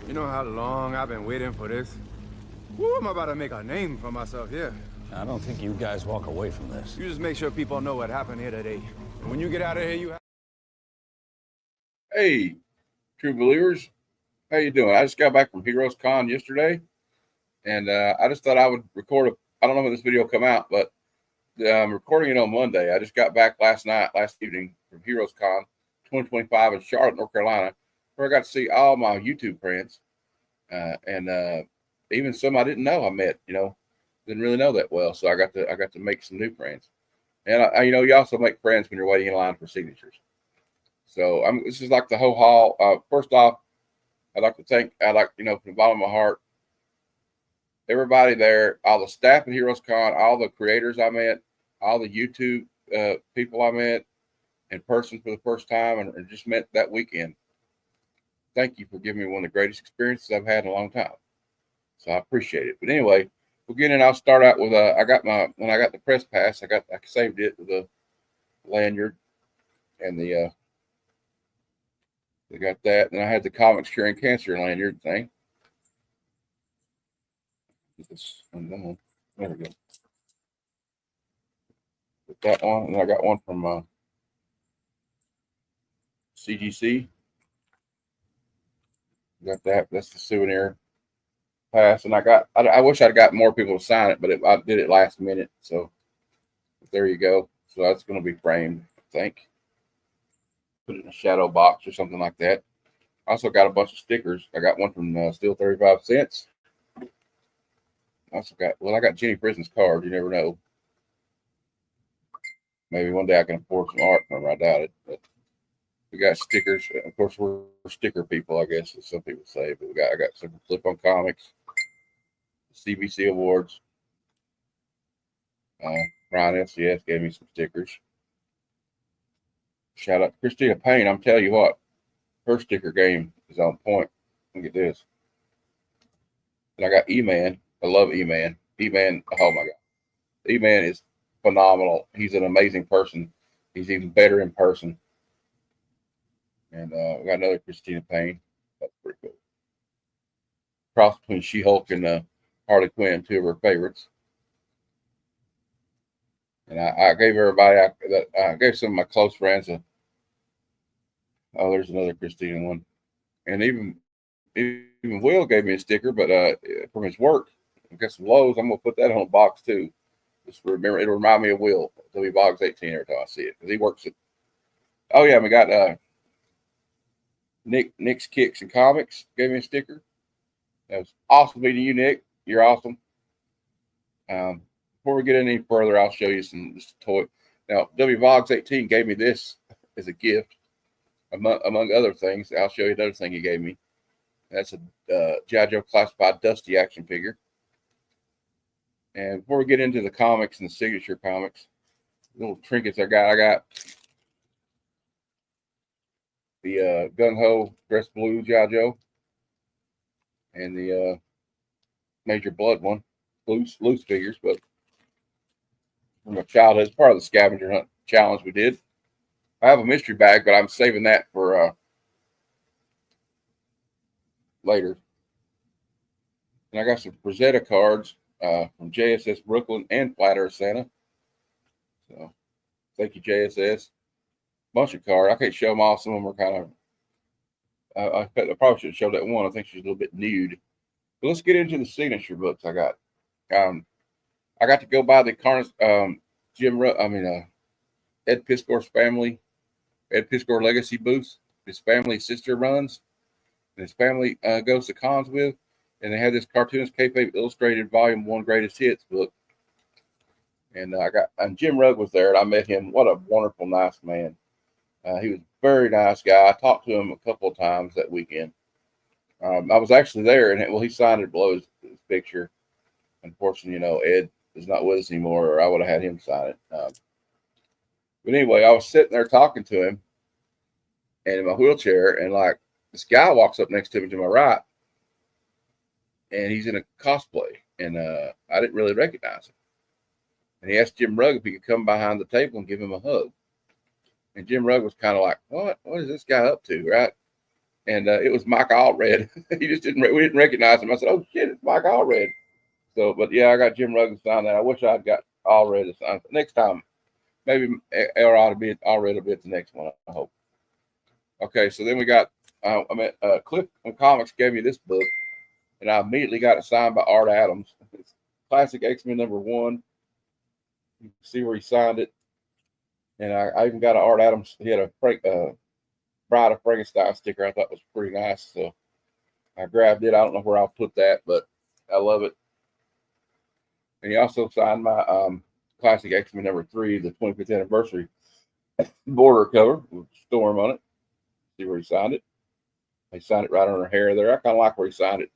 You know how long I've been waiting for this? Woo, I'm about to make a name for myself here. I don't think you guys walk away from this. You just make sure people know what happened here today. And when you get out of here, you have... Hey, true believers, how you doing? I just got back from Heroes Con yesterday, and I just thought I would record a. I don't know when this video will come out, but I'm recording it on Monday. I just got back last evening from Heroes Con 2025 in Charlotte, North Carolina, where I got to see all my YouTube friends, and even some I didn't know I met. Didn't really know that well, so I got to make some new friends, and you also make friends when you're waiting in line for signatures. So this is like the whole haul. First off, from the bottom of my heart, everybody there, all the staff at Heroes Con, all the creators I met, all the YouTube people I met in person for the first time and just met that weekend. Thank you for giving me one of the greatest experiences I've had in a long time. So I appreciate it. But anyway, beginning, I'll start out with when I got the press pass, I saved it with a lanyard and they got that. And I had the Comics Curing Cancer lanyard thing. There we go. Put that one, and I got one from CGC. Got that. That's the souvenir pass, and I wish I'd got more people to sign it, but I did it last minute. So there you go. So that's going to be framed, I think. Put it in a shadow box or something like that. I also got a bunch of stickers. I got one from Steel 35 Cents. I got Jenny Prison's card. You never know. Maybe one day I can afford some art from her. I doubt it. But we got stickers. Of course, we're sticker people, I guess, as some people say. But I got some Flip on Comics, CBC Awards. Ryan LCS gave me some stickers. Shout out to Christina Payne. I'm telling you what, her sticker game is on point. Look at this. And I got E-Man. I love E-Man. E-Man, oh my God. E-Man is phenomenal. He's an amazing person. He's even better in person. And we got another Christina Payne. That's pretty cool. Cross between She-Hulk and Harley Quinn, two of her favorites. And I gave everybody I gave some of my close friends there's another Christina one. And even Will gave me a sticker, but from his work. I got some Lowe's. I'm gonna put that on a box too. Just remember, it'll remind me of Will. W Boggs 18 every time I see it because he works at. Oh yeah, we got Nick's Kicks and Comics gave me a sticker. That was awesome meeting you, Nick. You're awesome. Before we get any further, I'll show you this toy. Now, W Boggs 18 gave me this as a gift, among other things. I'll show you another thing he gave me. That's a G.I. Joe Classified Dusty action figure. And before we get into the comics and the signature comics, little trinkets I got the Gung Ho Dress Blue G.I. Joe and the Major Blood one, loose figures, but from my childhood, it's part of the scavenger hunt challenge we did. I have a mystery bag, but I'm saving that for later. And I got some Rosetta cards from JSS Brooklyn and Flat Earth Santa. So thank you, JSS. Bunch of cards. I can't show them all. Some of them are kind of. I probably should show that one. I think she's a little bit nude. But let's get into the signature books I got. I got to go by the Ed Piskor's family, Ed Piskor Legacy booths. His family sister runs, and his family goes to cons with. And they had this Cartoonist Kayfabe Illustrated Volume 1 Greatest Hits book. And Jim Rugg was there, and I met him. What a wonderful, nice man. He was a very nice guy. I talked to him a couple of times that weekend. I was actually there, and he signed it below his picture. Unfortunately, Ed is not with us anymore, or I would have had him sign it. But anyway, I was sitting there talking to him, and in my wheelchair, and this guy walks up next to me to my right, and he's in a cosplay, and I didn't really recognize him. And he asked Jim Rugg if he could come behind the table and give him a hug. And Jim Rugg was kind of like, what is this guy up to, right? and it was Mike Allred. We didn't recognize him. I said, "Oh shit, it's Mike Allred." So, but yeah, I got Jim Rugg to sign that. I wish I'd got Allred to sign. Next time, maybe ought to be Allred will be at the next one. I hope. Okay, so then we got. Cliff Comics gave me this book, and I immediately got it signed by Art Adams. It's Classic X-Men #1. You can see where he signed it, and I even got an Art Adams. He had a Bride of Frankenstein sticker I thought was pretty nice, so I grabbed it. I don't know where I'll put that, but I love it. And he also signed my Classic X-Men #3, the 25th anniversary border cover with Storm on it. See where he signed it? He signed it right on her hair there. I kind of like where he signed it.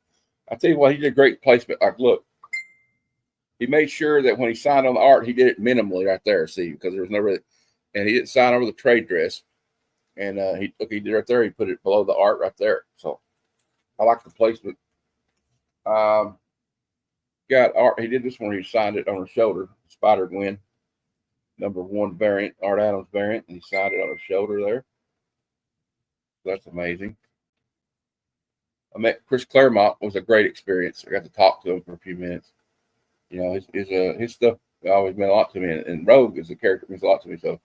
I tell you what, he did a great placement. Like, look, he made sure that when he signed on the art, he did it minimally right there. See, because there was no really, and he didn't sign over the trade dress. And he did right there. He put it below the art right there. So I like the placement. Got art. He did this one. He signed it on her shoulder. Spider-Gwen, #1 variant, Art Adams variant, and he signed it on her shoulder there. That's amazing. I met Chris Claremont. It was a great experience. I got to talk to him for a few minutes. You know, his stuff always meant a lot to me, and Rogue is a character that means a lot to me. So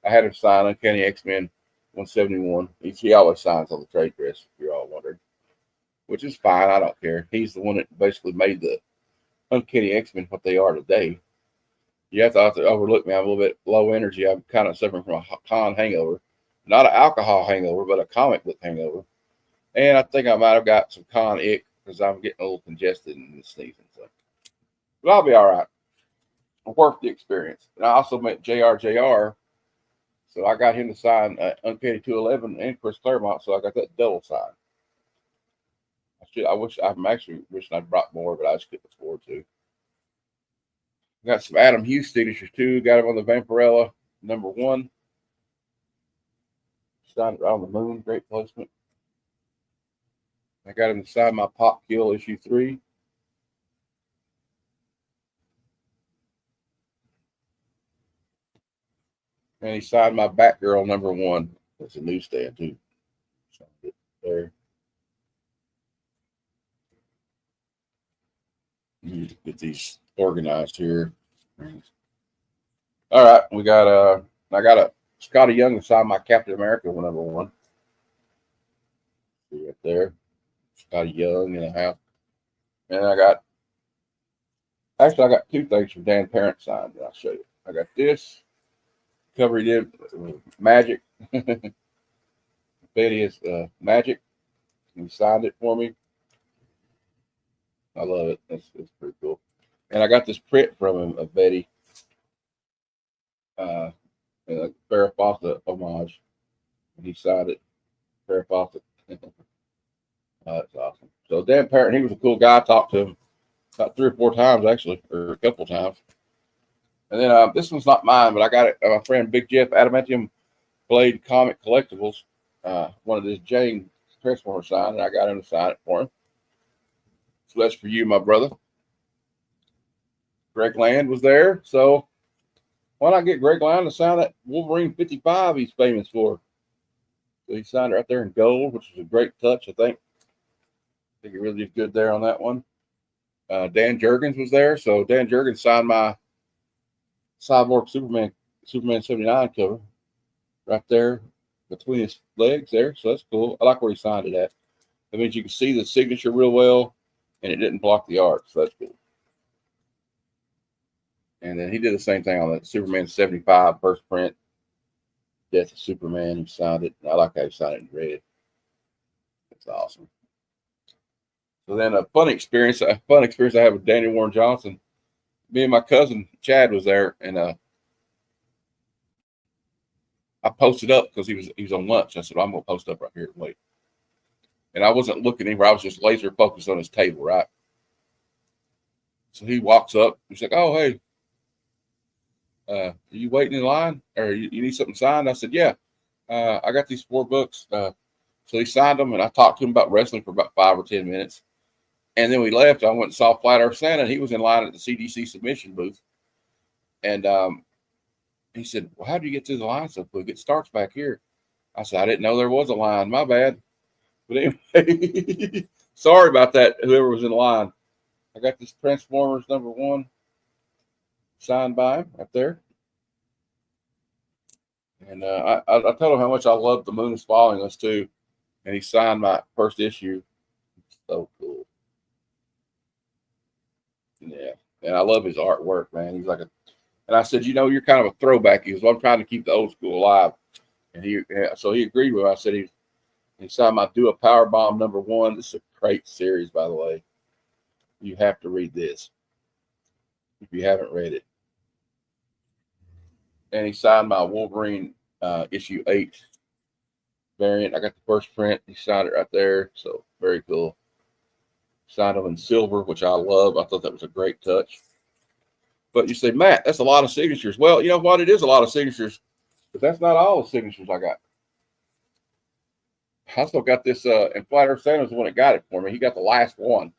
I had him sign Uncanny X-Men 171. He always signs on the trade dress, if you're all wondering, which is fine. I don't care. He's the one that basically made the Uncanny X-Men what they are today. You have to overlook me. I'm a little bit low energy. I'm kind of suffering from a con hangover. Not an alcohol hangover, but a comic book hangover. And I think I might have got some con ick because I'm getting a little congested in this season. So, but I'll be all right. Worth the experience. And I also met JR. So I got him to sign Uncanny 211 and Chris Claremont. So I got that double sign. I'm actually wishing I'd brought more, but I just couldn't afford to. Got some Adam Hughes signatures too. Got him on the Vampirella #1. Signed it right on the moon. Great placement. I got him to sign my Pop Kill #3. And he signed my Batgirl #1. That's a newsstand too. Signed it there. Get these organized here. All right, we got I got a Scotty Young to sign my Captain America #1. See right there. Scotty Young in the house. And I got two things from Dan Parent signed that I'll show you. I got this cover he did Magic. Betty is Magic. He signed it for me. I love it. It's pretty cool. And I got this print from him of Betty. A Farrah Fawcett homage. And he signed it. Farrah Fawcett. That's awesome. So Dan Parent, he was a cool guy. I talked to him about 3 or 4 times actually, or a couple times. And then this one's not mine, but I got it. My friend Big Jeff Adamantium Blade Comic Collectibles wanted this Jane Transformer sign, and I got him to sign it for him. So that's for you, my brother. Greg Land was there, so why not get Greg Land to sign that Wolverine 55 he's famous for? So he signed it right there in gold, which is a great touch, I think. I think he really did good there on that one. Dan Jurgens was there, so Dan Jurgens signed my Cyborg Superman 79 cover right there between his legs there, so that's cool. I like where he signed it at. That means you can see the signature real well, and it didn't block the art, so that's cool. And then he did the same thing on the Superman 75 first print, Death of Superman. He signed it. I like how he signed it in red. That's awesome. So then a fun experience I have with Daniel Warren Johnson. Me and my cousin Chad was there, and I posted up because he was on lunch. I said, I'm gonna post up right here and wait. And I wasn't looking anywhere. I was just laser focused on his table, right? So he walks up. He's like, "Oh, hey, are you waiting in line, or you need something signed?" I said, "Yeah, I got these 4 books." So he signed them, and I talked to him about wrestling for about 5 or 10 minutes. And then we left. I went and saw Flat Earth Santa, and he was in line at the CDC submission booth. And he said, "Well, how do you get through the line so quick? It starts back here." I said, "I didn't know there was a line. My bad." But anyway, sorry about that, whoever was in line. I got this Transformers #1 signed by him right there. And I told him how much I love The Moon is Following Us too. And he signed my first issue. So cool. Yeah. And I love his artwork, man. He's like and I said, you're kind of a throwback. He goes, well, I'm trying to keep the old school alive. And so he agreed with me. I said he signed my Do a Power Bomb #1. This is a great series, by the way. You have to read this if you haven't read it. And he signed my Wolverine issue 8 variant. I got the first print. He signed it right there. So very cool. Signed them in silver, which I love. I thought that was a great touch. But you say, Matt, that's a lot of signatures. Well, you know what? It is a lot of signatures, but that's not all the signatures I got. I still got this, and Flat Earth Santa was the one that got it for me. He got the last one.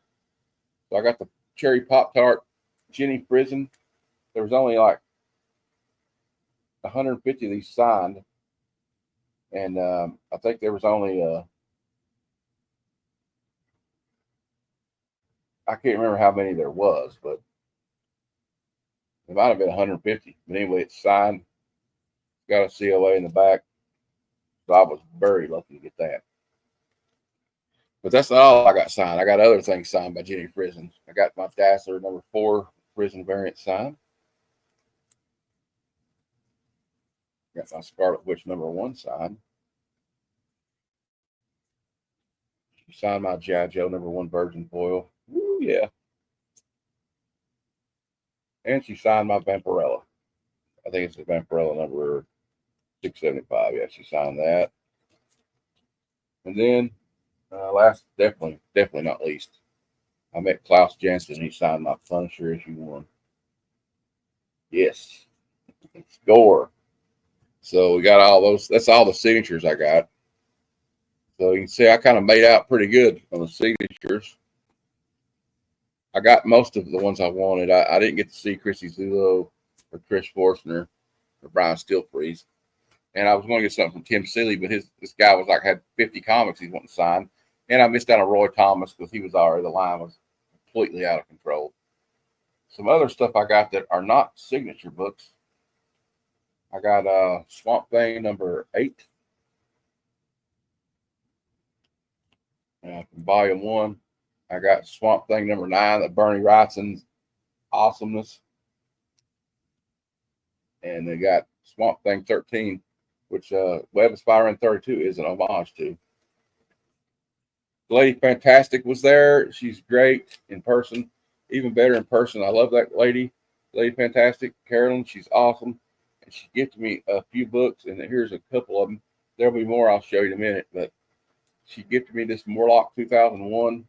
So I got the Cherry Pop-Tart Jenny Frison. There was only like 150 of these signed. And I think there was only, I can't remember how many there was, but it might have been 150. But anyway, it's signed. Got a COA in the back. So I was very lucky to get that. But that's not all I got signed. I got other things signed by Jenny Frison. I got my Dazzler #4 Frison variant signed. Got my Scarlet Witch #1 signed. She signed my G.I. Joe #1 Virgin Foil. Woo, yeah. And she signed my Vampirella. I think it's the Vampirella #675. Yeah, she signed that. And then, last, definitely not least, I met Klaus Janson. He signed my Punisher #1. Yes. Score. So we got all those. That's all the signatures I got. So you can see I kind of made out pretty good on the signatures. I got most of the ones I wanted. I didn't get to see Chrissy Zullo or Chris Forstner or Brian Stilfreeze. And I was going to get something from Tim Seeley, but this guy was like, had 50 comics he's wanting to sign. And I missed out on Roy Thomas because he was already, the line was completely out of control. Some other stuff I got that are not signature books. I got Swamp Thing #8. From Volume 1. I got Swamp Thing #9, the Bernie Wrightson's awesomeness. And they got Swamp Thing 13, which Web of Spider-Man 32 is an homage to. Lady Fantastic was there. She's great in person, even better in person. I love that lady, Lady Fantastic, Carolyn. She's awesome. And she gifted me a few books, and here's a couple of them. There'll be more I'll show you in a minute, but she gifted me this Morlock 2001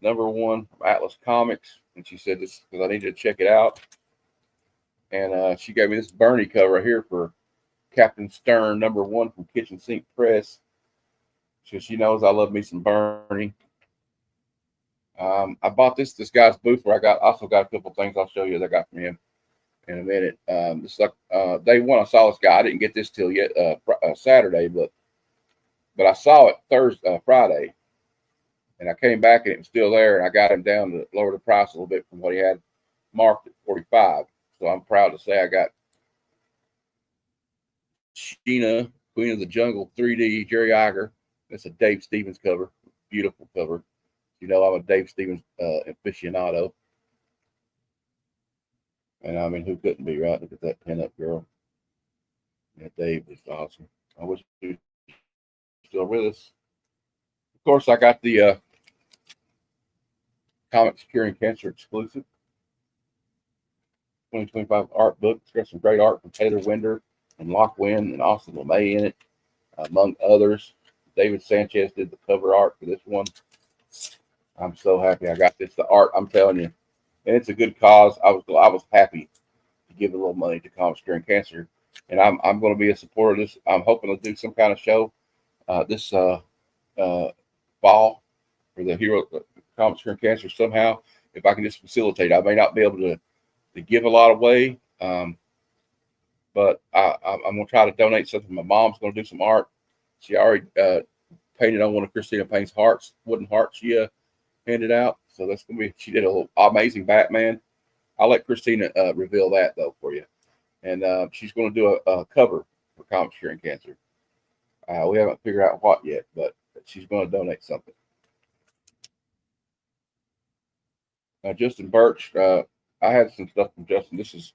#1 from Atlas Comics, and she said this because I needed to check it out. And she gave me this Bernie cover right here for Captain Stern #1 from Kitchen Sink Press. So she knows I love me some Bernie. I bought this guy's booth where I also got a couple things I'll show you that I got from him in a minute. It's like day one I saw this guy. I didn't get this till yet Saturday, but I saw it Friday, and I came back and it was still there, and I got him down to lower the price a little bit from what he had marked at $45. So I'm proud to say I got Sheena, Queen of the Jungle 3D, Jerry Iger. That's a Dave Stevens cover. Beautiful cover. You know, I'm a Dave Stevens aficionado. And I mean, who couldn't be, right? Look at that pinup girl. Yeah, Dave is awesome. I wish he was still with us. Of course, I got the Comics Curing Cancer exclusive 2025 art book. It's got some great art from Taylor Winder and Locke Wynn and Austin LeMay in it, among others. David Sanchez did the cover art for this one. I'm so happy I got this. The art, I'm telling you, and it's a good cause. I was happy to give a little money to Comics Curing Cancer, and I'm going to be a supporter of this. I'm hoping to do some kind of show this fall for the Hero Comics Curing Cancer somehow. If I can just facilitate, I may not be able to give a lot away, but I'm going to try to donate something. My mom's going to do some art. She already painted on one of Christina Payne's hearts, wooden hearts she handed out. So that's gonna be. She did a little amazing Batman. I'll let Christina reveal that though for you, and she's going to do a cover for Comics Curing Cancer. We haven't figured out what yet, but she's going to donate something. Justin Birch, I had some stuff from Justin. This is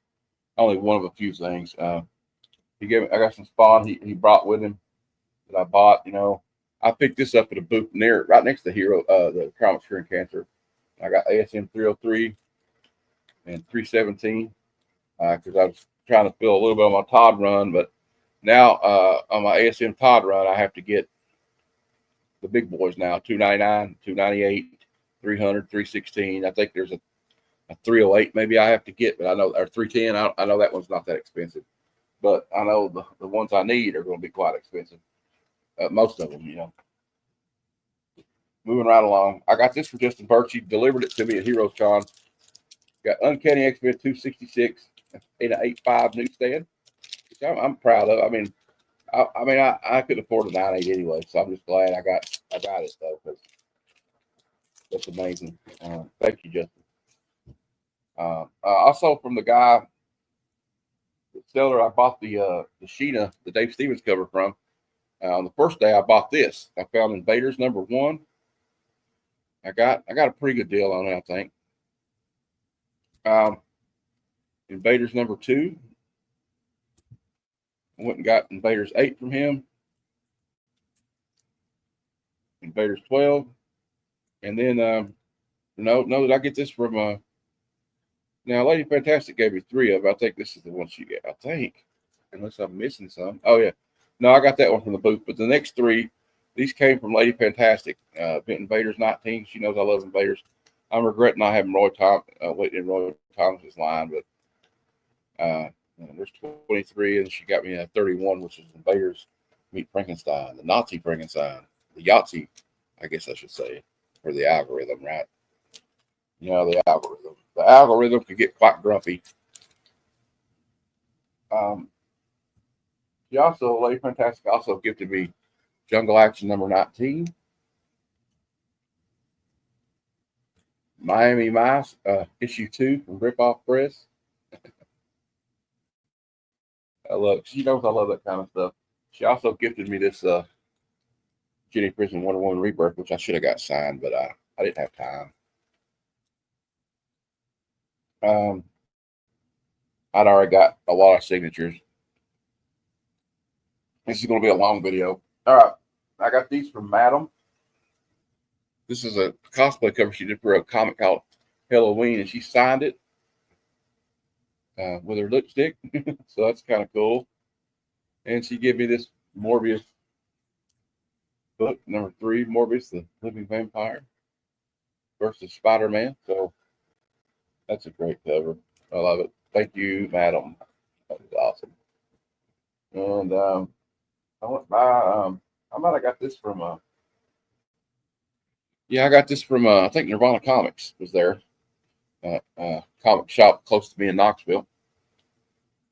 only one of a few things. He gave me. I got some Spawn. He brought with him that I bought. You know, I picked this up at a booth right next to Hero, the Comics Curing Cancer. I got ASM 303 and 317 because I was trying to fill a little bit on my Todd run, but now on my ASM Todd run, I have to get the big boys now: 299, 298. 300, 316. I think there's a 308 maybe I have to get, but I know, or 310. I know that one's not that expensive, but I know the ones I need are going to be quite expensive. Most of them, you know. Moving right along. I got this from Justin Birch. He delivered it to me at Heroes Con. Got Uncanny X-Men 266 in an 8.5 newsstand, which I'm proud of. I mean, I could afford a 9.8 anyway, so I'm just glad I got it though, because that's amazing. Thank you, Justin. Also from the guy, the seller, I bought the Sheena, the Dave Stevens cover from. On the first day I bought this. I found Invaders #1. I got a pretty good deal on it, I think. Invaders #2. I went and got Invaders 8 from him. Invaders 12. And then, no, did I get this from, now Lady Fantastic gave me 3 of them. I think this is the one she got, I think, unless I'm missing some. Oh, yeah. No, I got that one from the booth. But the next 3, these came from Lady Fantastic. Invaders 19. She knows I love Invaders. I'm regretting not having Roy Thomas's line, but there's 23, and she got me a 31, which is Invaders Meet Frankenstein, the Nazi Frankenstein, the Yahtzee, I guess I should say. For the algorithm, right? You know, the algorithm. The algorithm could get quite grumpy. She also, Lady Fantastic also gifted me Jungle Action #19. Miami Mice, issue 2 from Ripoff Press. She knows I love that kind of stuff. She also gifted me this Jenny Prison 101 Rebirth, which I should have got signed, but I didn't have time. I'd already got a lot of signatures. This is going to be a long video. All right. I got these from Madam. This is a cosplay cover she did for a comic called Halloween, and she signed it with her lipstick. So that's kind of cool. And she gave me this Morbius book, #3, Morbius, the Living Vampire versus Spider-Man. So that's a great cover. I love it. Thank you, Madam. That was awesome. And I went by, I might have got this from, I got this from, I think Nirvana Comics was there. Comic shop close to me in Knoxville.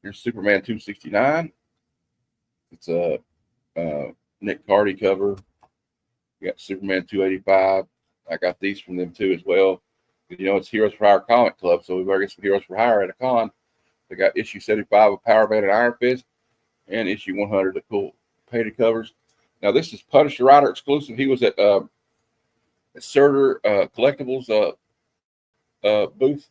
Here's Superman 269. It's a Nick Cardy cover. We got Superman 285. I got these from them too as well. You know, it's Heroes for Hire Comic Club, so we better get some Heroes for Hire at a con. They got issue 75 of Power Man and Iron Fist, and issue 100 of cool painted covers. Now this is Punisher Rider exclusive. He was at Surtur Collectibles booth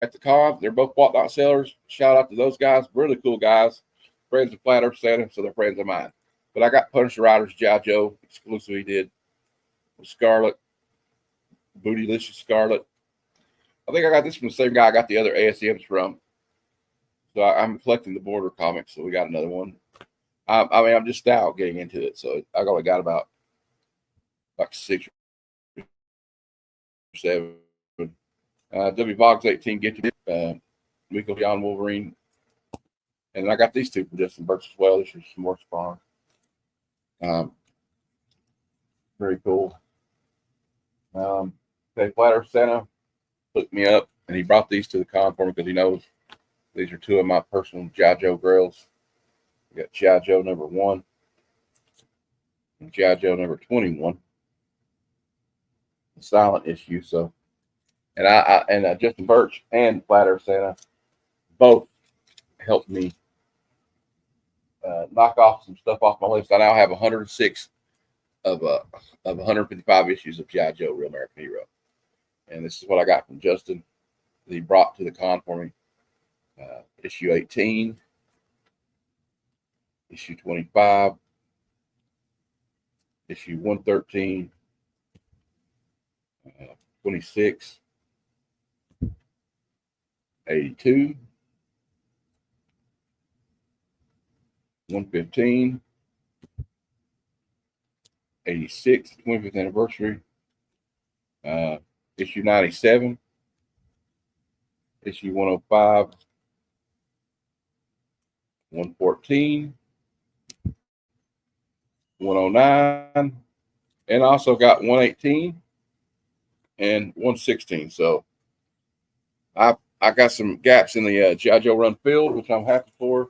at the con. They're both Whatnot sellers. Shout out to those guys, really cool guys. Friends of Flat Earth Santa, so they're friends of mine. But I got Punisher Rider's G.I. Joe exclusive. He did with Scarlet, Bootylicious Scarlet. I think I got this from the same guy I got the other ASMs from. So I'm collecting the Border comics, so we got another one. I mean, I'm just now getting into it, so I only got about like 6 or 7. W. Boggs 18 gifted Miko Beyond Wolverine. And I got these 2 from Justin Birch as well. This is some more Spawn. Very cool. Flat Earth Santa hooked me up, and he brought these to the con for me because he knows these are 2 of my personal G.I. Joe grails. We got G.I. Joe #1. G.I. Joe number 21, the silent issue. So, and Justin Birch and Flat Earth Santa both helped me knock off some stuff off my list. I now have 106 of 155 issues of G.I. Joe Real American Hero. And this is what I got from Justin that he brought to the con for me. Issue 18, issue 25, issue 113, 26, 82, 115, 86, 25th anniversary, issue 97, issue 105, 114, 109, and also got 118 and 116. So I got some gaps in the G.I. Joe run filled, which I'm happy for.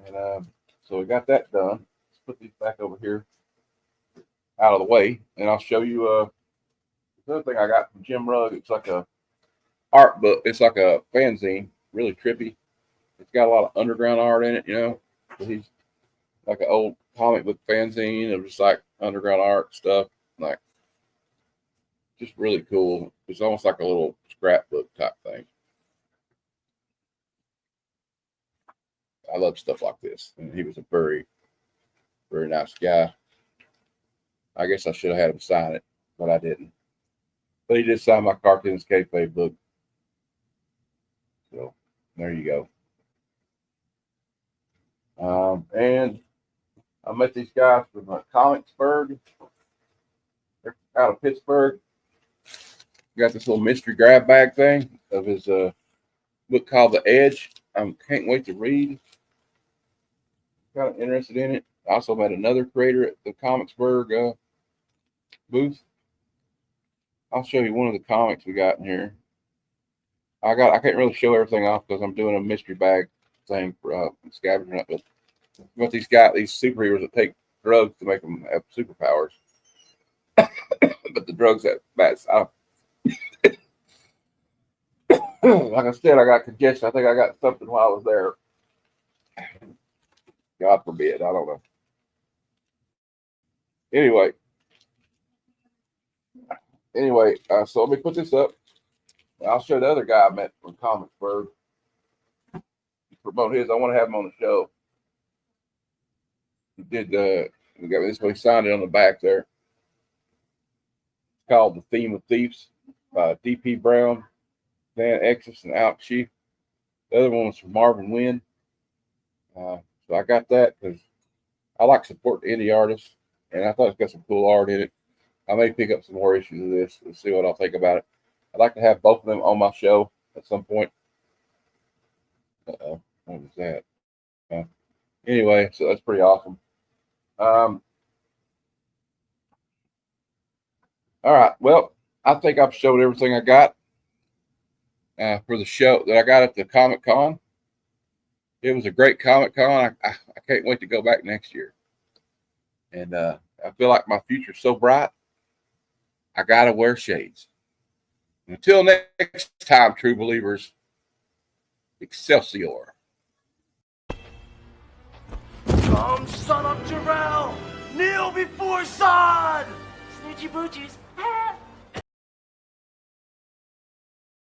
And so we got that done. Let's put these back over here out of the way, and I'll show you the other thing I got from Jim Rugg. It's like a art book. It's like a fanzine, really trippy. It's got a lot of underground art in it, you know. He's like an old comic book fanzine of just like underground art stuff, like just really cool. It's almost like a little scrapbook type thing. I love stuff like this, and he was a very, very nice guy. I guess I should have had him sign it, but I didn't. But he did sign my Cartoons Kayfabe book. So there you go. And I met these guys from Comicsburg. They're out of Pittsburgh. Got this little mystery grab bag thing of his book called The Edge. I can't wait to read. Kind of interested in it. I also met another creator at the Comicsburg booth. I'll show you one of the comics we got in here. I can't really show everything off because I'm doing a mystery bag thing for scavenging up. But these superheroes that take drugs to make them have superpowers. But the drugs have bad side. Like I said, I got congestion. I think I got something while I was there. God forbid. I don't know. Anyway, so let me put this up. I'll show the other guy I met from Comicsburg. Promote his. I want to have him on the show. He did. We got this one. He signed it on the back there. It's called The Theme of Thieves by D.P. Brown, Dan Exis, and Alex Chief. The other one was from Marvin Wynn. So I got that because I like to support the indie artists, and I thought it's got some cool art in it. I may pick up some more issues of this and see what I'll think about it. I'd like to have both of them on my show at some point. What was that? Anyway, so that's pretty awesome. All right. Well, I think I've showed everything I got for the show that I got at the Comic Con. It was a great Comic Con. I can't wait to go back next year. And I feel like my future's so bright, I got to wear shades. Until next time, true believers, Excelsior. Come, son of Jarrell! Kneel before Zod! Snoochie boochies.